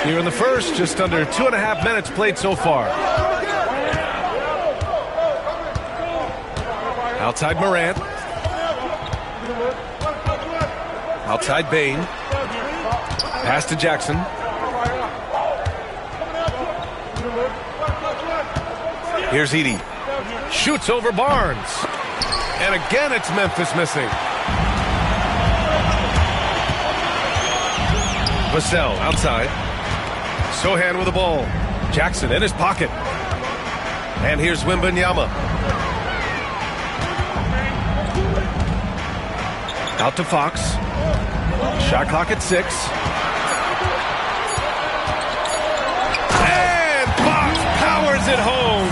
Here in the first, just under 2.5 minutes played so far. Outside Morant. Outside Bain. Pass to Jackson. Here's Edey. Shoots over Barnes. And again it's Memphis missing. Vassell outside. Sohan with the ball. Jackson in his pocket. And here's Wembanyama. Out to Fox. Shot clock at 6. And Fox powers it home.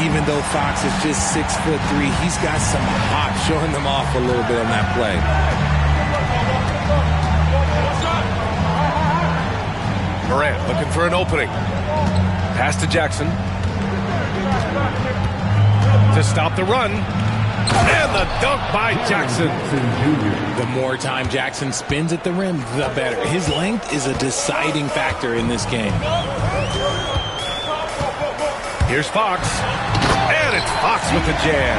Even though Fox is just 6'3", he's got some hop, showing them off a little bit on that play. Morant looking for an opening. Pass to Jackson. To stop the run. And the dunk by Jackson. The more time Jackson spins at the rim, the better. His length is a deciding factor in this game. Here's Fox. And it's Fox with the jam.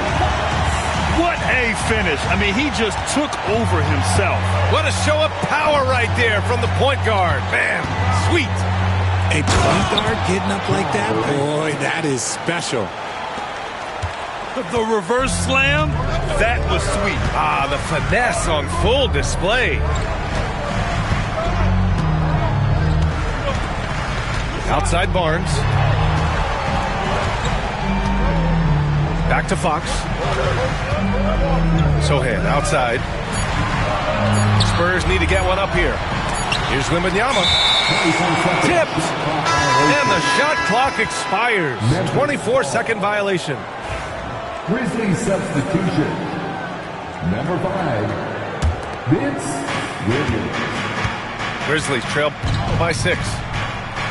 What a finish. I mean, he just took over himself. What a show of power right there from the point guard. Man, sweet. A point guard getting up like that? Boy, that is special. The reverse slam, that was sweet. Ah, the finesse on full display. Outside Barnes. Back to Fox. Sohan outside. Spurs need to get one up here. Here's Wembanyama. Tipped. And the shot clock expires. 24-second violation. Grizzlies substitution. Number 5, Vince Williams. Grizzlies trail by 6.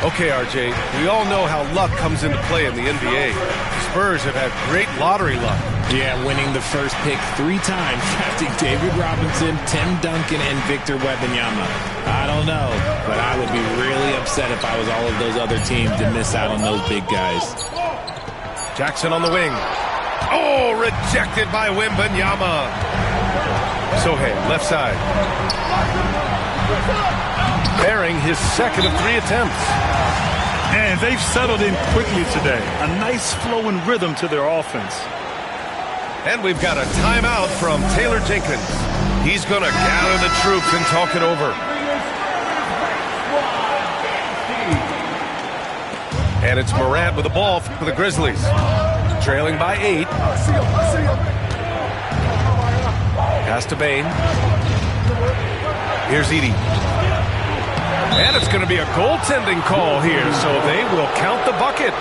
Okay, RJ, we all know how luck comes into play in the NBA. Spurs have had great lottery luck. Yeah, winning the first pick 3 times, drafting David Robinson, Tim Duncan, and Victor Wembanyama. I don't know, but I would be really upset if I was all of those other teams to miss out on those big guys. Jackson on the wing. Oh, rejected by Wembanyama. Sohan, left side. Bearing his second of 3 attempts. And they've settled in quickly today. A nice flowing rhythm to their offense. And we've got a timeout from Taylor Jenkins. He's going to gather the troops and talk it over. And it's Morant with the ball for the Grizzlies. Trailing by 8. Pass to Bain. Here's Edey. And it's going to be a goaltending call here, so they will count the bucket.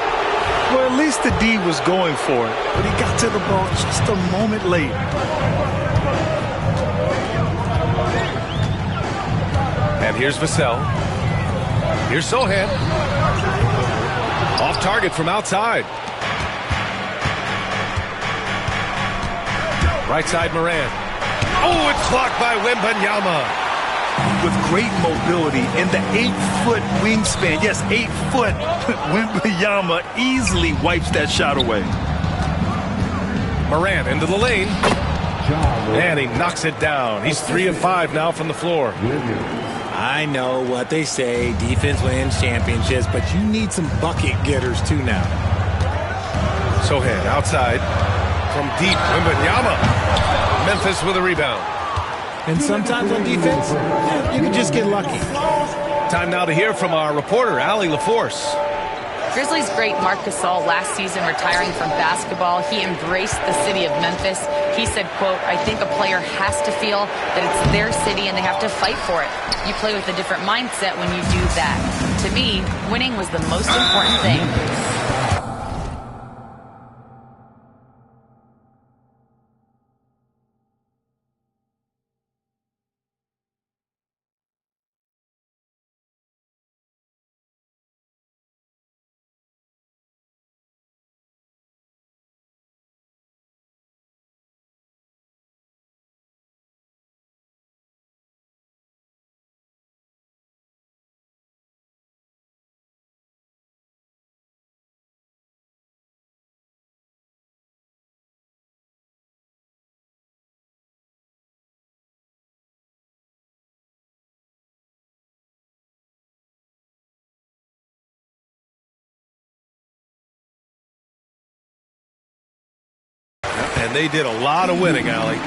Well, at least the D was going for it, but he got to the ball just a moment late. And here's Vassell. Here's Sohan. Off target from outside. Right side Morant. Oh, it's blocked by Wembanyama. With great mobility and the 8-foot wingspan, yes, 8 foot, Wembanyama easily wipes that shot away. Morant into the lane. And he knocks it down. He's 3 of 5 now from the floor. I know what they say, defense wins championships, but you need some bucket getters too now. Sohan outside. From deep, Wembanyama. Memphis with a rebound. And sometimes on defense, you can just get lucky. Time now to hear from our reporter, Allie LaForce. Grizzlies great Marc Gasol last season retiring from basketball. He embraced the city of Memphis. He said, quote, "I think a player has to feel that it's their city and they have to fight for it. You play with a different mindset when you do that. To me, winning was the most important thing." And they did a lot of winning, Allie.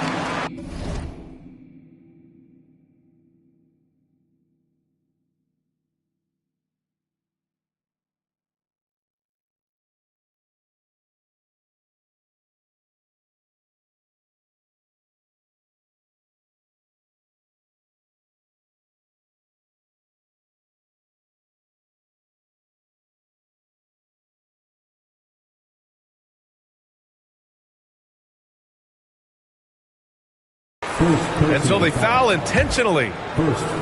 And so they foul intentionally.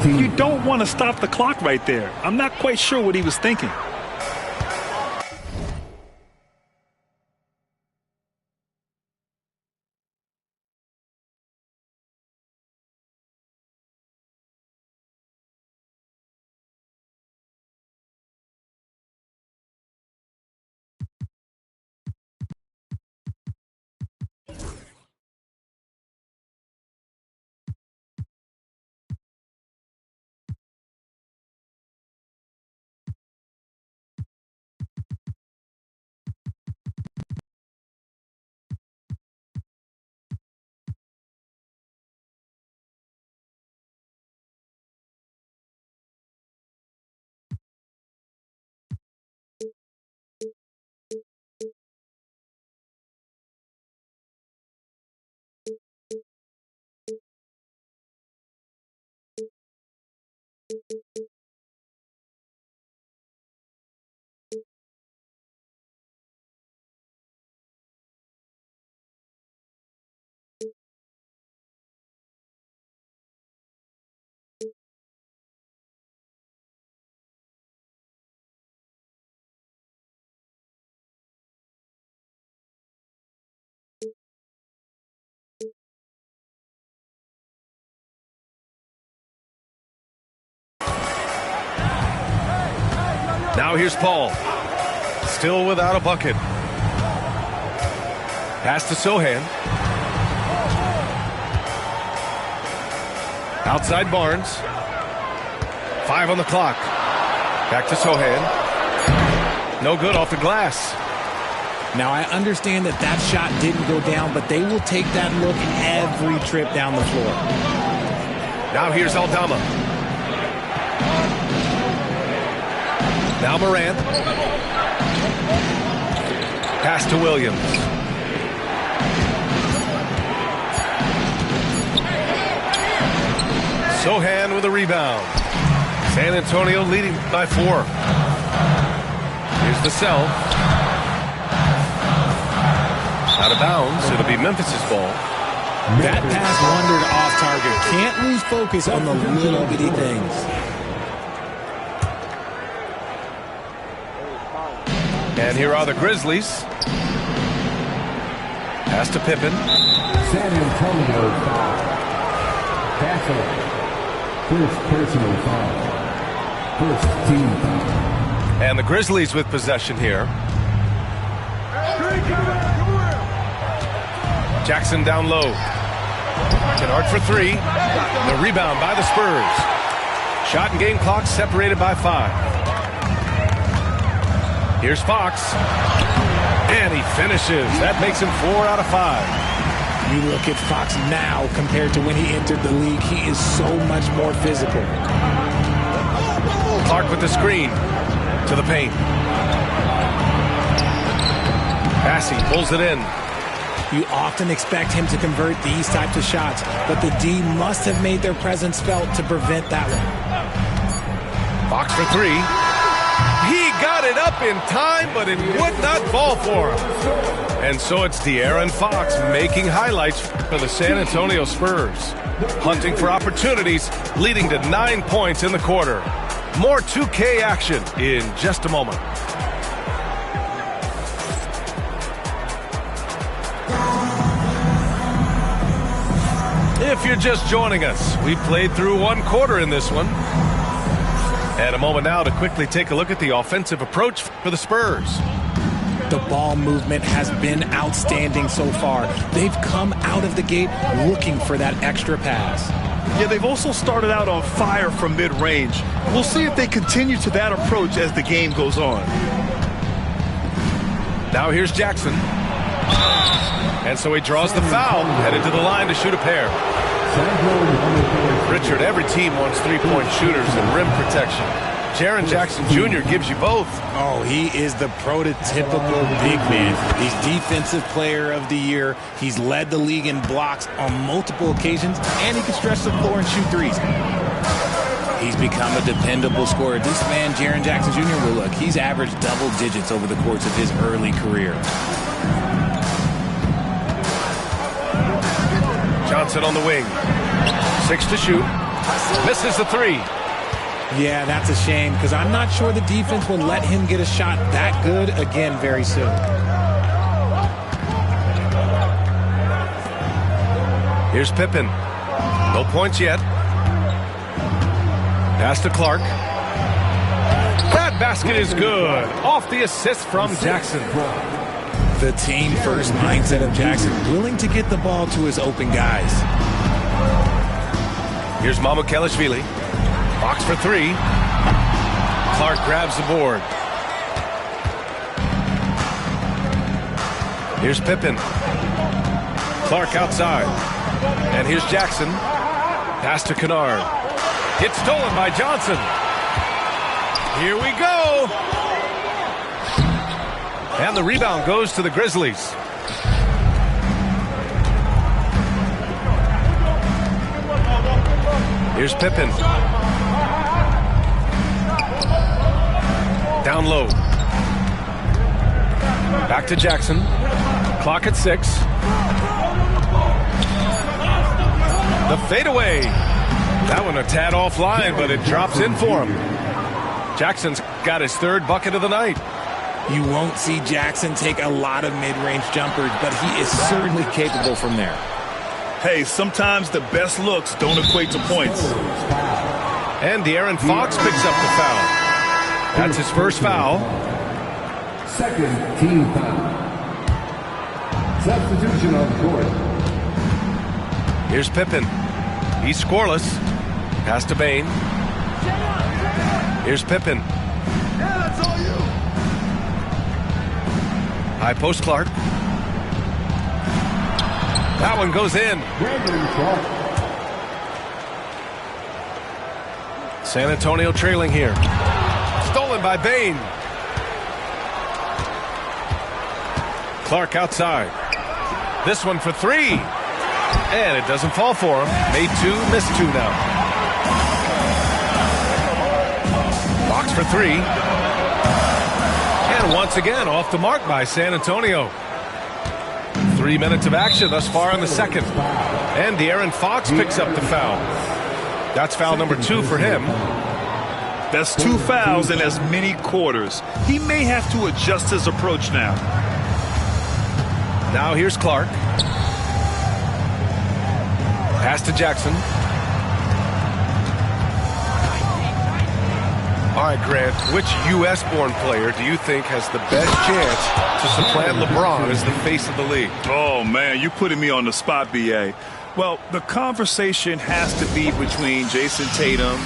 You don't want to stop the clock right there. I'm not quite sure what he was thinking. Now here's Paul. Still without a bucket. Pass to Sohan. Outside Barnes. 5 on the clock. Back to Sohan. No good off the glass. Now, I understand that that shot didn't go down, but they will take that look every trip down the floor. Now here's Aldama. Now Morant. Pass to Williams. Sohan with a rebound. San Antonio leading by 4. Here's the self. Out of bounds. It'll be Memphis's ball. That pass wandered off target. Can't lose focus on the little bitty things. And here are the Grizzlies. Pass to Pippen. San Antonio foul. Tackle. First personal foul. First team foul. And the Grizzlies with possession here. Jackson down low. Kennard for 3. The rebound by the Spurs. Shot and game clock separated by 5. Here's Fox. And he finishes. That makes him 4 out of 5. You look at Fox now compared to when he entered the league. He is so much more physical. Clark with the screen to the paint. Passing, pulls it in. You often expect him to convert these types of shots, but the D must have made their presence felt to prevent that one. Fox for 3. He got it up in time, but it would not fall for him. And so it's De'Aaron Fox making highlights for the San Antonio Spurs. Hunting for opportunities, leading to 9 points in the quarter. More 2K action in just a moment. If you're just joining us, we played through 1 quarter in this one. And a moment now to quickly take a look at the offensive approach for the Spurs. The ball movement has been outstanding so far. They've come out of the gate looking for that extra pass. Yeah, they've also started out on fire from mid-range. We'll see if they continue to that approach as the game goes on. Now here's Jackson. And so he draws the foul, headed to the line to shoot a pair. Richard, every team wants three-point shooters and rim protection. Jaren Jackson Jr. gives you both. Oh, he is the prototypical big man. He's Defensive Player of the Year. He's led the league in blocks on multiple occasions, and he can stretch the floor and shoot threes. He's become a dependable scorer. This man, Jaren Jackson Jr., well, look, he's averaged double digits over the course of his early career. Johnson on the wing. 6 to shoot. Misses the three. Yeah, that's a shame, because I'm not sure the defense will let him get a shot that good again very soon. Here's Pippen. No points yet. Pass to Clark. That basket is good. Off the assist from Jackson. The team-first mindset of Jackson, willing to get the ball to his open guys. Here's Mamukelashvili. Box for three. Clark grabs the board. Here's Pippen. Clark outside. And here's Jackson. Pass to Kennard. It's stolen by Johnson. Here we go. And the rebound goes to the Grizzlies. Here's Pippen. Down low. Back to Jackson. Clock at 6. The fadeaway. That one a tad offline, but it drops in for him. Jackson's got his third bucket of the night. You won't see Jackson take a lot of mid-range jumpers, but he is certainly capable from there. Hey, sometimes the best looks don't equate to points. And De'Aaron Fox picks up the foul. That's his first foul. Second team foul. Substitution on the court. Here's Pippen. He's scoreless. Pass to Bane. Here's Pippen. High post Clark. That one goes in. San Antonio trailing here. Stolen by Bane. Clark outside. This one for three. And it doesn't fall for him. Made two, missed two now. Box for three. And once again, off the mark by San Antonio. 3 minutes of action thus far in the second. And De'Aaron Fox picks up the foul. That's foul number 2 for him. That's 2 fouls in as many quarters. He may have to adjust his approach now. Now here's Clark. Pass to Jackson. All right, Grant, which U.S.-born player do you think has the best chance to supplant LeBron as the face of the league? Oh, man, you're putting me on the spot, B.A. Well, the conversation has to be between Jason Tatum,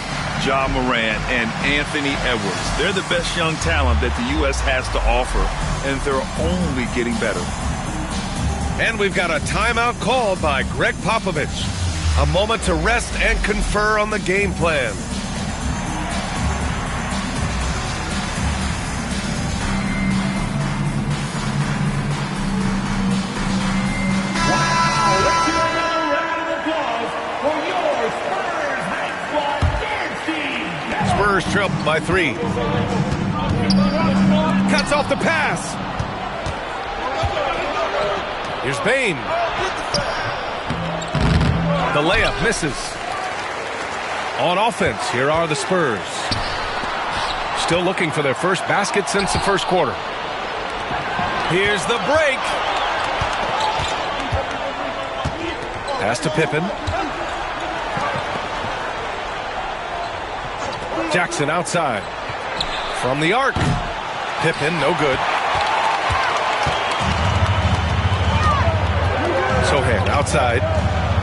Ja Morant, and Anthony Edwards. They're the best young talent that the U.S. has to offer, and they're only getting better. And we've got a timeout called by Greg Popovich. A moment to rest and confer on the game plan. Spurs trail by 3. Cuts off the pass. Here's Bane. The layup misses. On offense, here are the Spurs. Still looking for their first basket since the first quarter. Here's the break. Pass to Pippen. Jackson outside. From the arc. Pippen, no good. Sohan outside.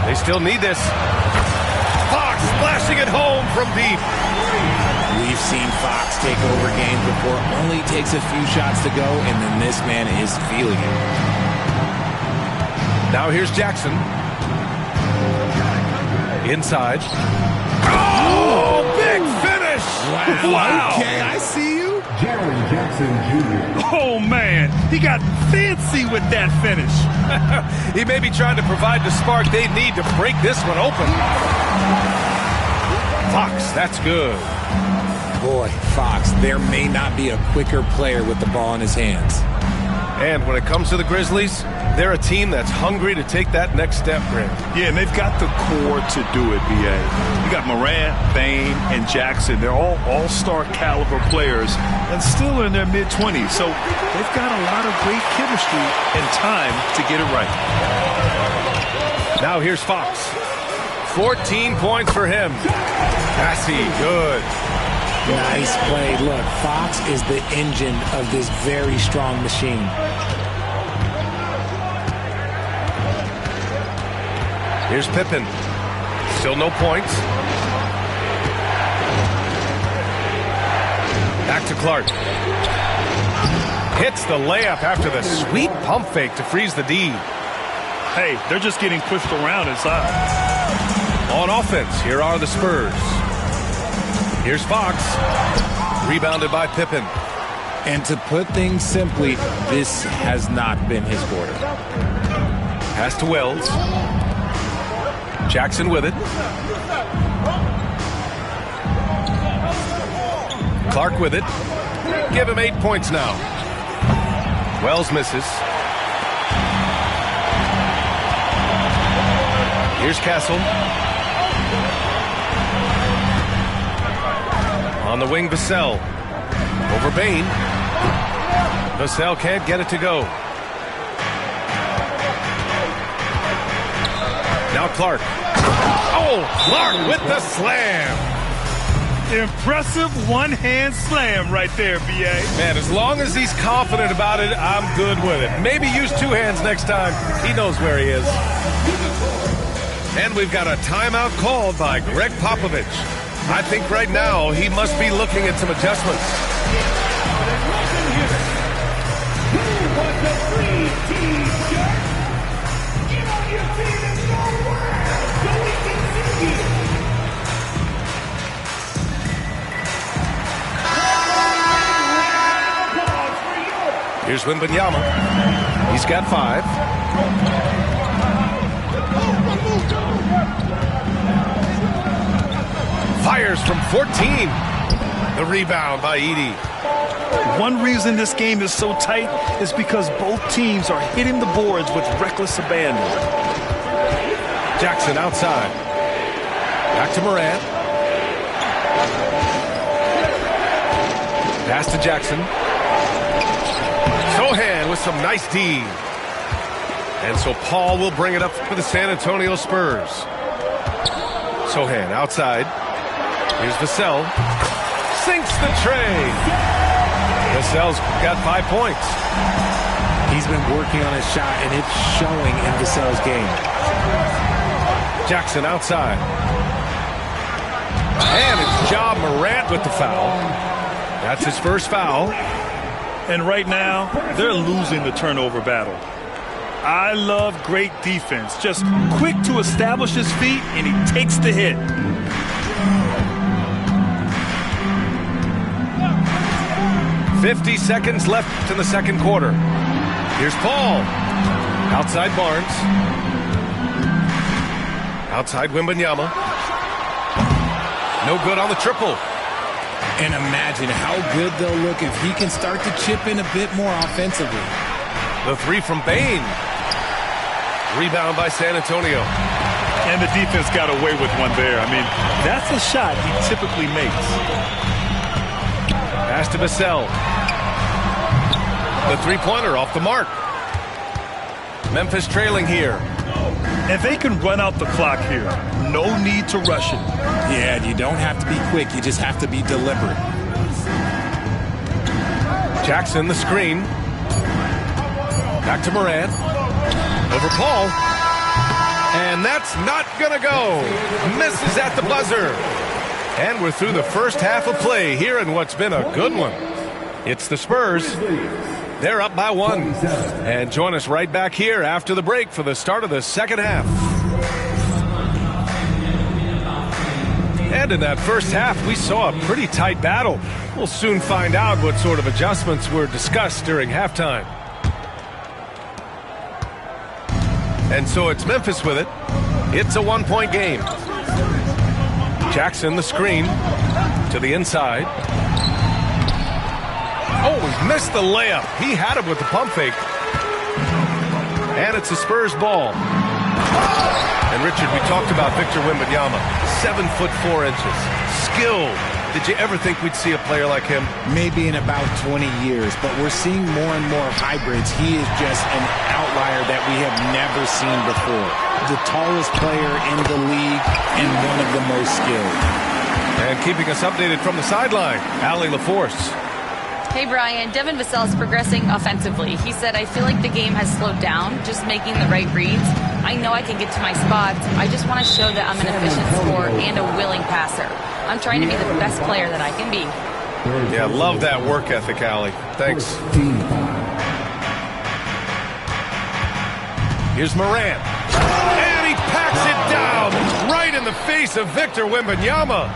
They still need this. Fox flashing it home from deep. We've seen Fox take over games before. Only takes a few shots to go, and then this man is feeling it. Now here's Jackson. Inside. Oh, big finish! Wow. Okay, I see you. Jaron Jackson Jr. Oh, man. He got fancy with that finish. He may be trying to provide the spark they need to break this one open. Fox, that's good. Boy, Fox, there may not be a quicker player with the ball in his hands. And when it comes to the Grizzlies, they're a team that's hungry to take that next step, Grant. Yeah, and they've got the core to do it, B.A. You got Morant, Bane, and Jackson. They're all all-star caliber players and still in their mid-20s. So they've got a lot of great chemistry and time to get it right. Now here's Fox. 14 points for him. Passy, good. Nice play. Look, Fox is the engine of this very strong machine. Here's Pippen. Still no points. Back to Clark. Hits the layup after the sweet pump fake to freeze the D. Hey, they're just getting pushed around inside. On offense, here are the Spurs. Here's Fox. Rebounded by Pippen. And to put things simply, this has not been his quarter. Pass to Wells. Jackson with it. Clark with it. Give him 8 points now. Wells misses. Here's Castle. On the wing, Vassell. Over Bane. Vassell can't get it to go. Now Clark. Oh, Clark with the slam. Impressive one-hand slam right there, B.A. Man, as long as he's confident about it, I'm good with it. Maybe use two hands next time. He knows where he is. And we've got a timeout called by Greg Popovich. I think right now he must be looking at some adjustments. Here's Wembanyama. He's got 5. Fires from 14. The rebound by Edey. One reason this game is so tight is because both teams are hitting the boards with reckless abandon. Jackson outside. Back to Morant. Pass to Jackson. Sohan with some nice D. And so Paul will bring it up for the San Antonio Spurs. Sohan outside. Here's Vassell. Sinks the tray. Vassell's got 5 points. He's been working on his shot, and it's showing in Vassell's game. Jackson outside. And it's Ja Morant with the foul. That's his first foul. And right now, they're losing the turnover battle. I love great defense. Just quick to establish his feet, and he takes the hit. .50 left in the second quarter. Here's Paul. Outside Barnes. Outside Wembanyama. No good on the triple. And imagine how good they'll look if he can start to chip in a bit more offensively. The 3 from Bane. Rebound by San Antonio. And the defense got away with one there. I mean, that's a shot he typically makes. Pass to Vassell. The three-pointer off the mark. Memphis trailing here. And they can run out the clock here. No need to rush it. Yeah, you don't have to be quick. You just have to be deliberate. Jackson, the screen. Back to Morant. Over Paul. And that's not going to go. Misses at the buzzer. And we're through the first half of play here in what's been a good one. It's the Spurs They're up by 1. And join us right back here after the break for the start of the second half. And in that first half, we saw a pretty tight battle. We'll soon find out what sort of adjustments were discussed during halftime. And so it's Memphis with it. It's a 1-point game. Jackson, the screen to the inside. Oh, he missed the layup. He had it with the pump fake. And it's a Spurs ball. And Richard, we talked about Victor Wembanyama, 7'4". Skill. Did you ever think we'd see a player like him? Maybe in about 20 years, but we're seeing more and more hybrids. He is just an outlier that we have never seen before. The tallest player in the league and one of the most skilled. And keeping us updated from the sideline, Allie LaForce. Hey, Brian. Devin Vassell is progressing offensively. He said, I feel like the game has slowed down, just making the right reads. I know I can get to my spots. I just want to show that I'm an efficient scorer and a willing passer. I'm trying to be the best player that I can be. Yeah, love that work ethic, Allie. Thanks. Here's Morant. And he packs it down right in the face of Victor Wembanyama.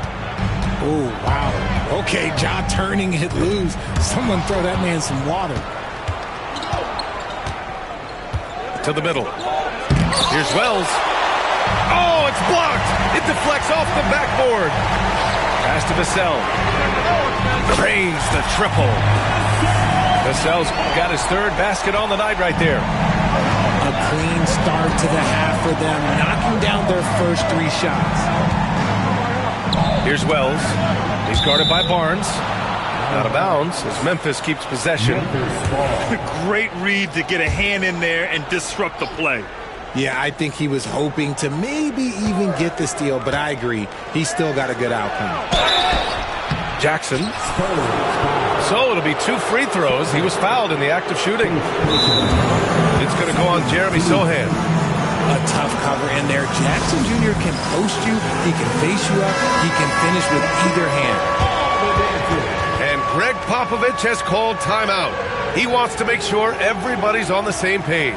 Oh, wow. Okay, Ja turning it loose. Someone throw that man some water. To the middle. Here's Wells. Oh, it's blocked. It deflects off the backboard. Pass to Vassell. Drains the triple. Vassell's got his third basket on the night right there. A clean start to the half for them, knocking down their first 3 shots. Here's Wells. He's guarded by Barnes. Out of bounds as Memphis keeps possession. Great read to get a hand in there and disrupt the play. Yeah, I think he was hoping to maybe even get the steal, but I agree. He's still got a good outcome. Jackson. So it'll be 2 free throws. He was fouled in the act of shooting. It's going to go on Jeremy Sohan. A tough cover in there. Jackson Jr. can post you. He can face you up. He can finish with either hand. And Greg Popovich has called timeout. He wants to make sure everybody's on the same page.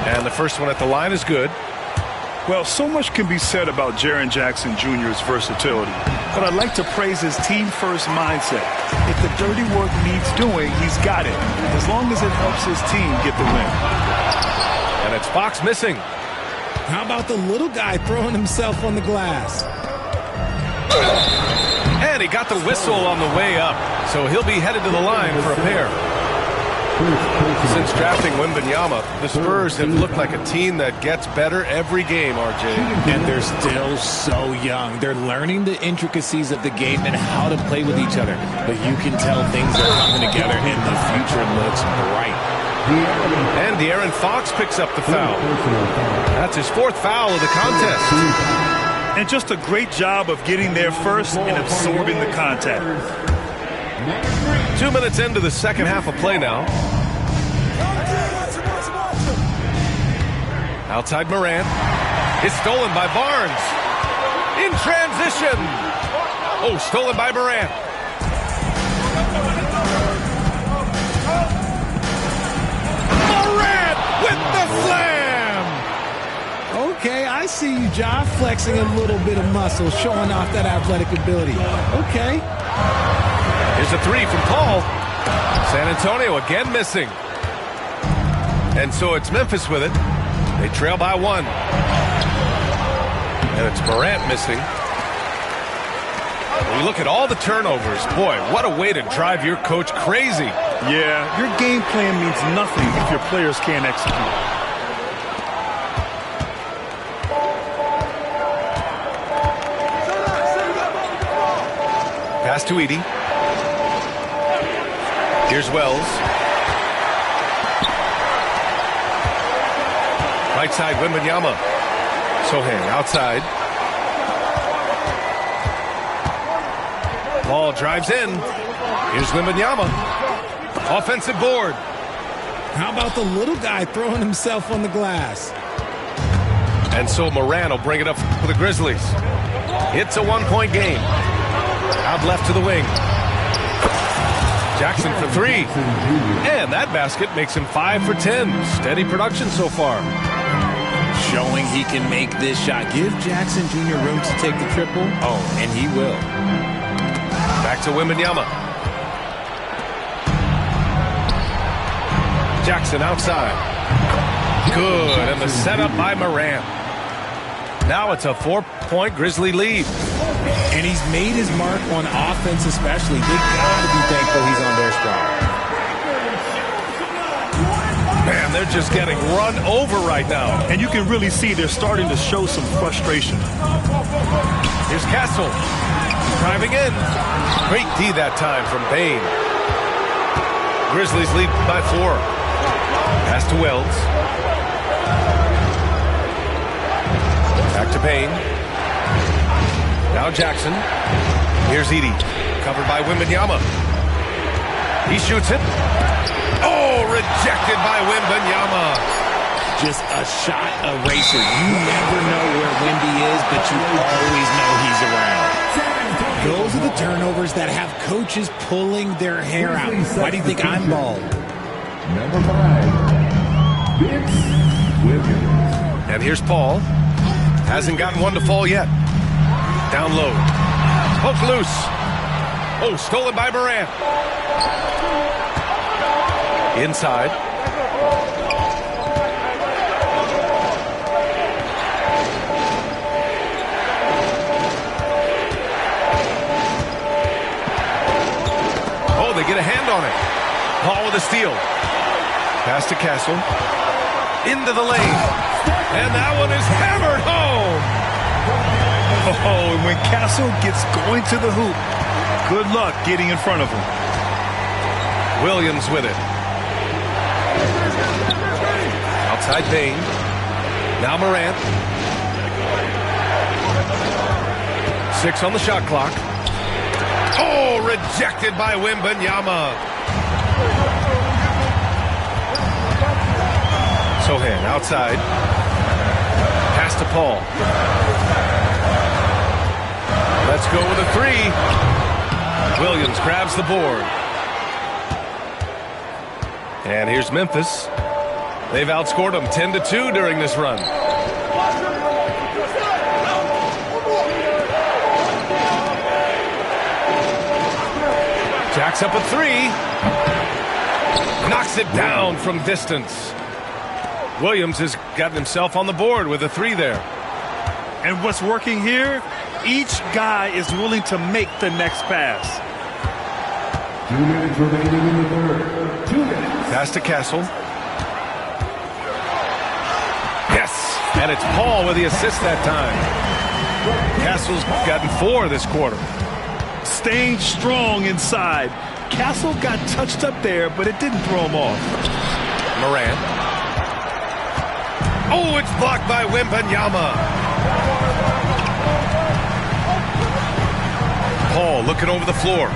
And the first one at the line is good. Well, so much can be said about Jaren Jackson Jr.'s versatility, but I'd like to praise his team-first mindset. If the dirty work needs doing, he's got it, as long as it helps his team get the win. And it's Fox missing. How about the little guy throwing himself on the glass? And he got the whistle on the way up, so he'll be headed to the line for a pair. Since drafting Wembanyama, the Spurs have looked like a team that gets better every game, RJ. And they're still so young. They're learning the intricacies of the game and how to play with each other. But you can tell things are coming together and the future looks bright. And De'Aaron Fox picks up the foul. That's his 4th foul of the contest. And just a great job of getting there first and absorbing the contact. 2 minutes into the second half of play now. Outside Morant. It's stolen by Barnes. In transition. Oh, stolen by Morant. Morant with the slam. Okay, I see you, Ja, flexing a little bit of muscle, showing off that athletic ability. Okay. Here's a 3 from Paul. San Antonio again missing. And so it's Memphis with it. They trail by 1. And it's Morant missing. When you look at all the turnovers, boy, what a way to drive your coach crazy. Yeah, your game plan means nothing if your players can't execute. Pass to Edey. Here's Wells. Right side, Wembanyama. Sohan outside. Ball drives in. Here's Wembanyama. Offensive board. How about the little guy throwing himself on the glass? And so Moran will bring it up for the Grizzlies. It's a one-point game. Out left to the wing. Jackson for three. And that basket makes him 5 for 10. Steady production so far. Showing he can make this shot. Give Jackson Jr. room to take the triple. Oh, and he will. Back to Wembanyama. Jackson outside. Good, and the setup by Moran. Now it's a 4-point Grizzly lead. And he's made his mark on offense especially. They gotta be thankful he's on their squad. Man, they're just getting run over right now. And you can really see they're starting to show some frustration. Here's Castle. Driving in. Great D that time from Bain. Grizzlies lead by 4. Pass to Wells. Back to Bain. Now Jackson. Here's Edey. Covered by Wembanyama. He shoots it. Oh, rejected by Wembanyama. Just a shot eraser. You never know where Wemby is, but you always know he's around. Those are the turnovers that have coaches pulling their hair out. Why do you think I'm bald? Number 5, Vince Williams. And here's Paul. Hasn't gotten one to fall yet. Down low. Poked loose. Oh, stolen by Morant. Inside. Oh, they get a hand on it. Paul with a steal. Pass to Castle. Into the lane. And that one is hammered home. Oh, and when Castle gets going to the hoop, good luck getting in front of him. Williams with it. Outside Bain. Now Morant. 6 on the shot clock. Oh, rejected by Wembanyama. Sohan outside. Pass to Paul. Let's go with a 3. Williams grabs the board. And here's Memphis. They've outscored them 10-2 during this run. Jacks up a 3. Knocks it down from distance. Williams has gotten himself on the board with a 3 there. And what's working here? Each guy is willing to make the next pass. 2 minutes remaining in the third. 2 minutes. Pass to Castle. Yes, and it's Paul with the assist that time. Castle's gotten 4 this quarter. Staying strong inside. Castle got touched up there, but it didn't throw him off. Morant. Oh, it's blocked by Wembanyama. Paul looking over the floor.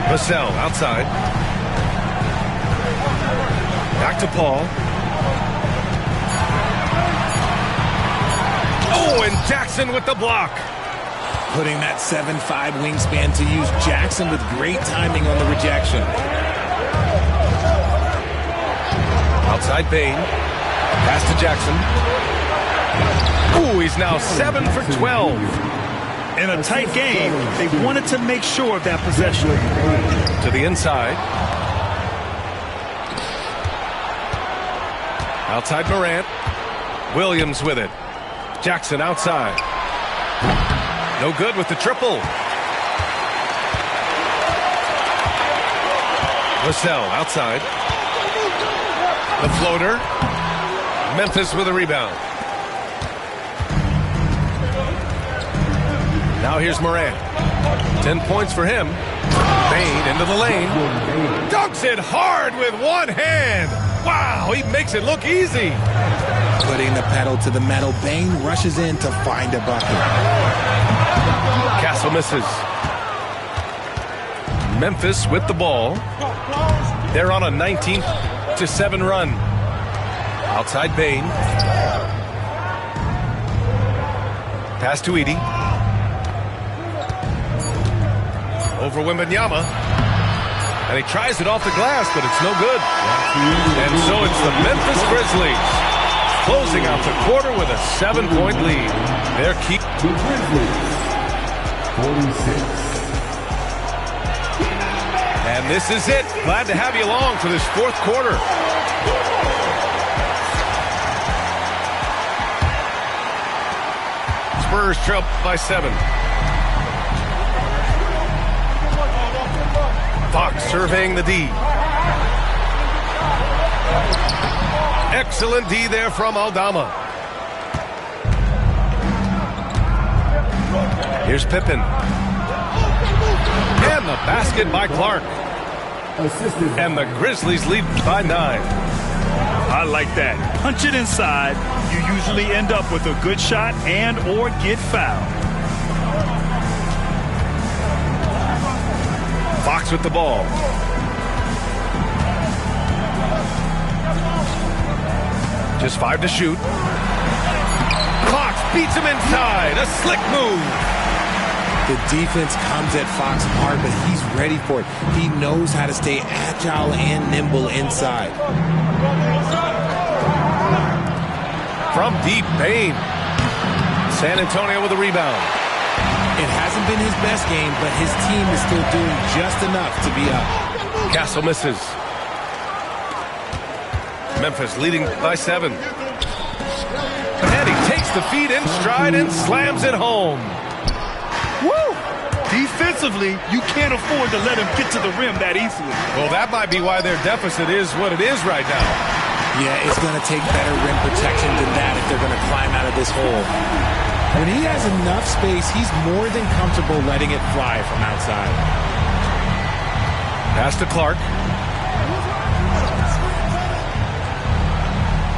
Vassell outside. Back to Paul. Oh, and Jackson with the block. Putting that 7'5" wingspan to use. Jackson with great timing on the rejection. Outside Bain. Pass to Jackson. Ooh, he's now 7 for 12. In a tight game, they wanted to make sure of that possession. To the inside. Outside Morant. Williams with it. Jackson outside. No good with the triple. Vassell outside. The floater. Memphis with a rebound. Now here's Morant. 10 points for him. Bain into the lane. Dunks it hard with one hand. Wow, he makes it look easy. Putting the pedal to the metal. Bain rushes in to find a bucket. Castle misses. Memphis with the ball. They're on a 19-7 run. Outside Bain. Pass to Edey. Over Wembanyama. And he tries it off the glass, but it's no good. And so it's the Memphis Grizzlies closing out the quarter with a 7-point lead. Their key. The Grizzlies, 46. And this is it. Glad to have you along for this fourth quarter. Spurs trail by 7. Fox surveying the D. Excellent D there from Aldama. Here's Pippen. And the basket by Clark. And the Grizzlies lead by 9. I like that. Punch it inside. You usually end up with a good shot and or get fouled. Fox with the ball. Just 5 to shoot. Fox beats him inside. A slick move. The defense comes at Fox hard, but he's ready for it. He knows how to stay agile and nimble inside. From deep, Bain. San Antonio with a rebound. It hasn't been his best game, but his team is still doing just enough to be up. Castle misses. Memphis leading by 7. And he takes the feed in stride and slams it home. Woo! Defensively, you can't afford to let him get to the rim that easily. Well, that might be why their deficit is what it is right now. Yeah, it's going to take better rim protection than that if they're going to climb out of this hole. When he has enough space, he's more than comfortable letting it fly from outside. Pass to Clark.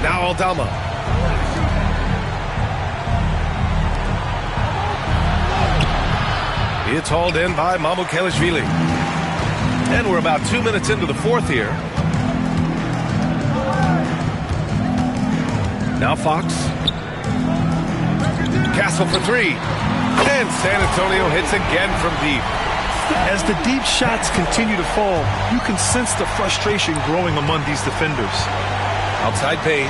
Now Aldama. It's hauled in by Mamukelashvili. And we're about 2 minutes into the fourth here. Now Fox. Castle for 3. And San Antonio hits again from deep. As the deep shots continue to fall, you can sense the frustration growing among these defenders. Outside Bain.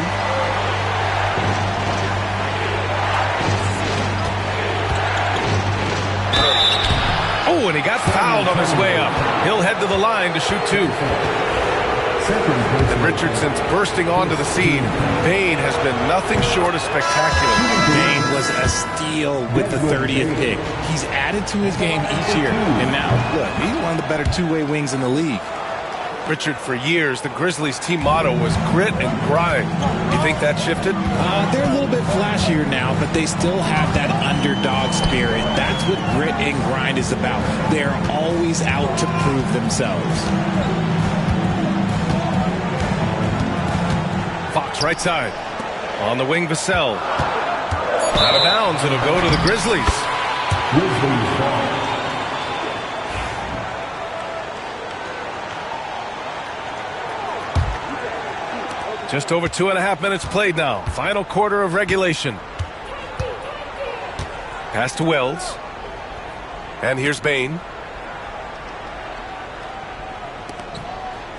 Oh, and he got fouled on his way up. He'll head to the line to shoot 2. And Richardson's bursting onto the scene. Bain has been nothing short of spectacular. Bain was a steal with the 30th pick. He's added to his game each year. And now, look, he's one of the better two-way wings in the league. Richard, for years, the Grizzlies' team motto was grit and grind. You think that shifted? They're a little bit flashier now, but they still have that underdog spirit. That's what grit and grind is about. They're always out to prove themselves. Fox right side. On the wing, Vassell. Out of bounds. It'll go to the Grizzlies. Grizzlies ball. Just over 2.5 minutes played now. Final quarter of regulation. Pass to Wells. And here's Bain.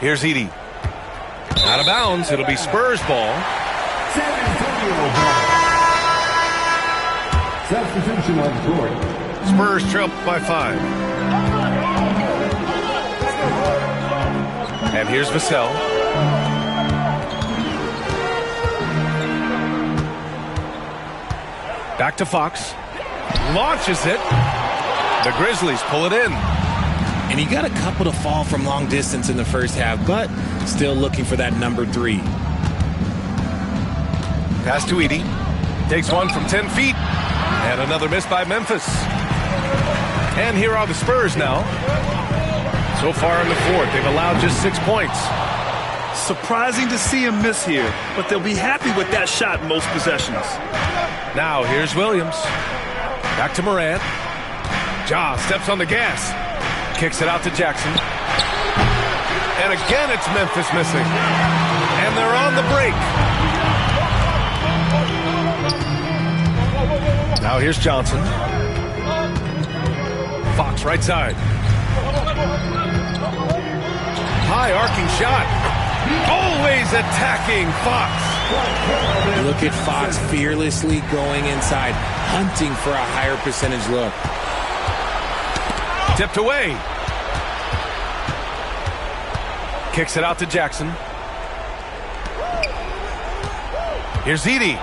Here's Edey. Out of bounds. It'll be Spurs ball. San Antonio ball. Substitution on court. Spurs trail by 5. And here's Vassell. Back to Fox. Launches it. The Grizzlies pull it in. And he got a couple to fall from long distance in the first half, but still looking for that number 3. Pass to Edey. Takes one from 10 feet. And another miss by Memphis. And here are the Spurs now. So far in the fourth, they've allowed just 6 points. Surprising to see him miss here, but they'll be happy with that shot in most possessions. Now here's Williams. Back to Morant. Ja steps on the gas. Kicks it out to Jackson. And again, it's Memphis missing. And they're on the break. Now here's Johnson. Fox right side. High arcing shot. Always attacking Fox. Look at Fox fearlessly going inside, hunting for a higher percentage look. Tipped away. Kicks it out to Jackson. Here's Edie.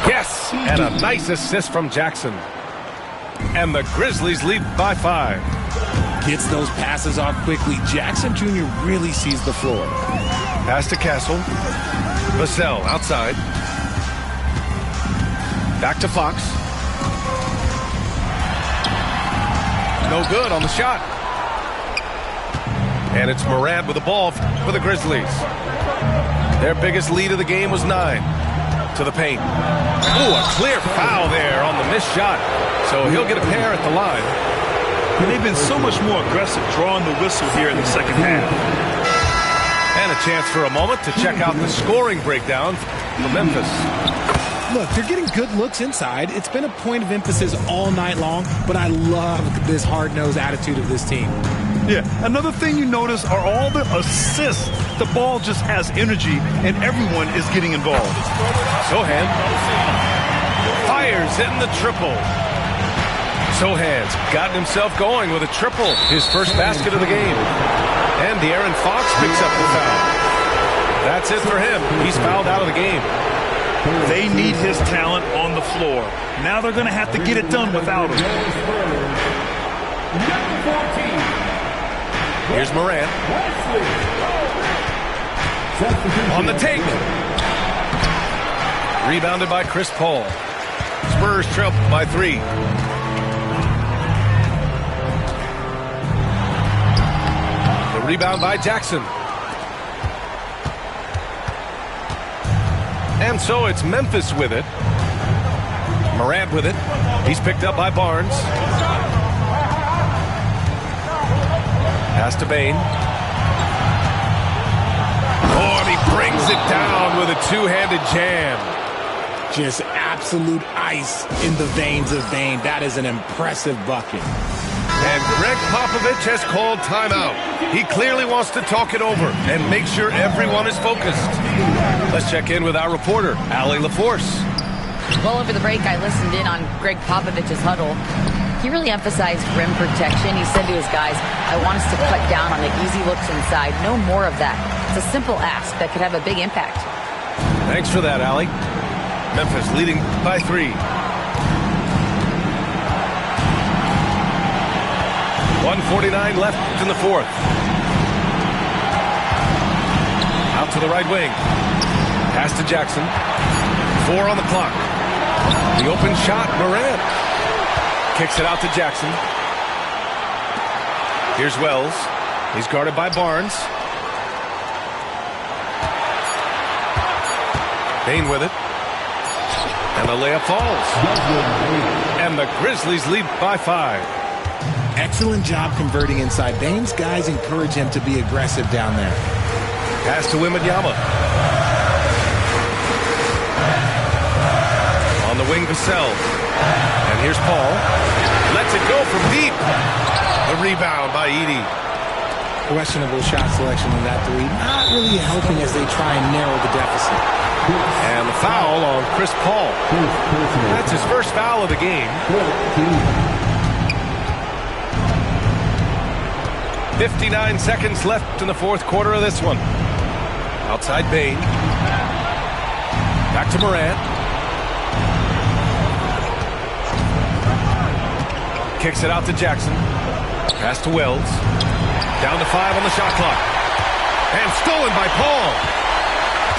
Yes, and a nice assist from Jackson. And the Grizzlies lead by 5. Gets those passes off quickly. Jackson Jr. really sees the floor. Pass to Castle. Vassell outside. Back to Fox. No good on the shot. And it's Morant with the ball for the Grizzlies. Their biggest lead of the game was 9. To the paint. Ooh, a clear foul there on the missed shot. So he'll get a pair at the line. And they've been so much more aggressive drawing the whistle here in the second half. And a chance for a moment to check out the scoring breakdown for Memphis. Look, they're getting good looks inside. It's been a point of emphasis all night long, but I love this hard-nosed attitude of this team. Yeah, another thing you notice are all the assists. The ball just has energy, and everyone is getting involved. Sohan fires, hitting the triple. Sohan's gotten himself going with a triple, his first basket of the game. And De'Aaron Fox picks up the foul. That's it for him. He's fouled out of the game. They need his talent on the floor. Now they're going to have to get it done without him. Here's Morant. On the take. Rebounded by Chris Paul. Spurs trail by 3. The rebound by Jackson. And so it's Memphis with it. Morant with it. He's picked up by Barnes. Pass to Bane. Oh, and he brings it down with a two-handed jam. Just absolute ice in the veins of Bane. That is an impressive bucket. And Greg Popovich has called timeout. He clearly wants to talk it over and make sure everyone is focused. Let's check in with our reporter, Allie LaForce. Well, over the break, I listened in on Greg Popovich's huddle. He really emphasized rim protection. He said to his guys, I want us to cut down on the easy looks inside. No more of that. It's a simple ask that could have a big impact. Thanks for that, Allie. Memphis leading by 3. 1:49 left in the 4th. Out to the right wing. Pass to Jackson. 4 on the clock. The open shot, Morant. Kicks it out to Jackson. Here's Wells. He's guarded by Barnes. Bane with it. And the layup falls. And the Grizzlies lead by 5. Excellent job converting inside. Bane's guys encourage him to be aggressive down there. Pass to Wembanyama. On the wing, Vassell. And here's Paul. Lets it go from deep. The rebound by Edie. Questionable shot selection on that 3. Not really helping as they try and narrow the deficit. And the foul on Chris Paul. That's his first foul of the game. 59 seconds left in the 4th quarter of this one. Outside Bane. Back to Morant. Kicks it out to Jackson. Pass to Wells. Down to 5 on the shot clock. And stolen by Paul.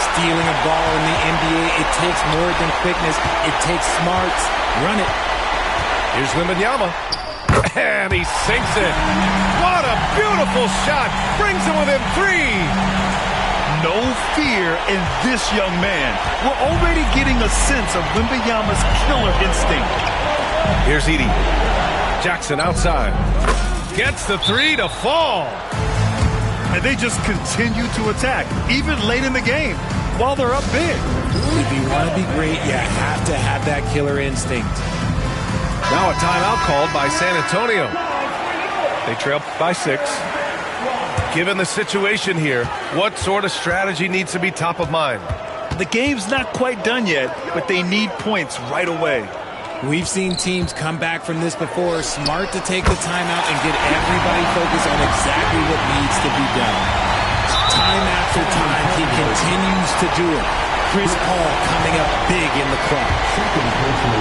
Stealing a ball in the NBA, it takes more than quickness. It takes smarts. Run it. Here's Wembanyama. And he sinks it. What a beautiful shot. Brings him within 3. No fear in this young man. We're already getting a sense of Wembanyama's killer instinct. Here's Edie. Jackson outside. Gets the three to fall. And they just continue to attack, even late in the game, while they're up big. If you want to be great, you have to have that killer instinct. Now a timeout called by San Antonio. They trail by 6. Given the situation here, what sort of strategy needs to be top of mind? The game's not quite done yet, but they need points right away. We've seen teams come back from this before. Smart to take the timeout and get everybody focused on exactly what needs to be done. Time after time, he continues to do it. Chris Paul coming up big in the clutch.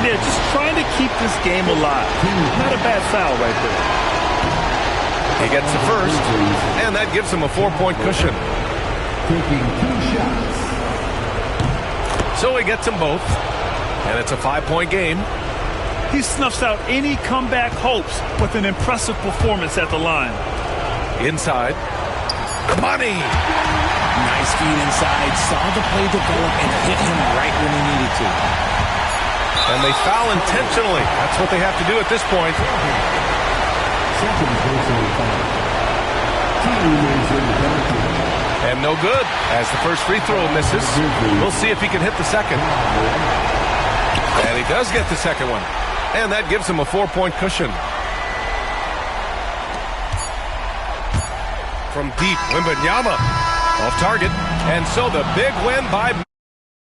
Yeah, just trying to keep this game alive. Not a bad foul right there. He gets the first, and that gives him a 4-point cushion. Taking 2 shots. So he gets them both, and it's a 5-point game. He snuffs out any comeback hopes with an impressive performance at the line. Inside. Money! Nice feed inside, saw the play develop and hit him right when he needed to. And they foul intentionally. That's what they have to do at this point. Second personal foul. Team is in the penalty. And no good, as the first free throw misses. We'll see if he can hit the second. And he does get the second one. And that gives him a 4-point cushion. From deep, Wembanyama off target. And so the big win by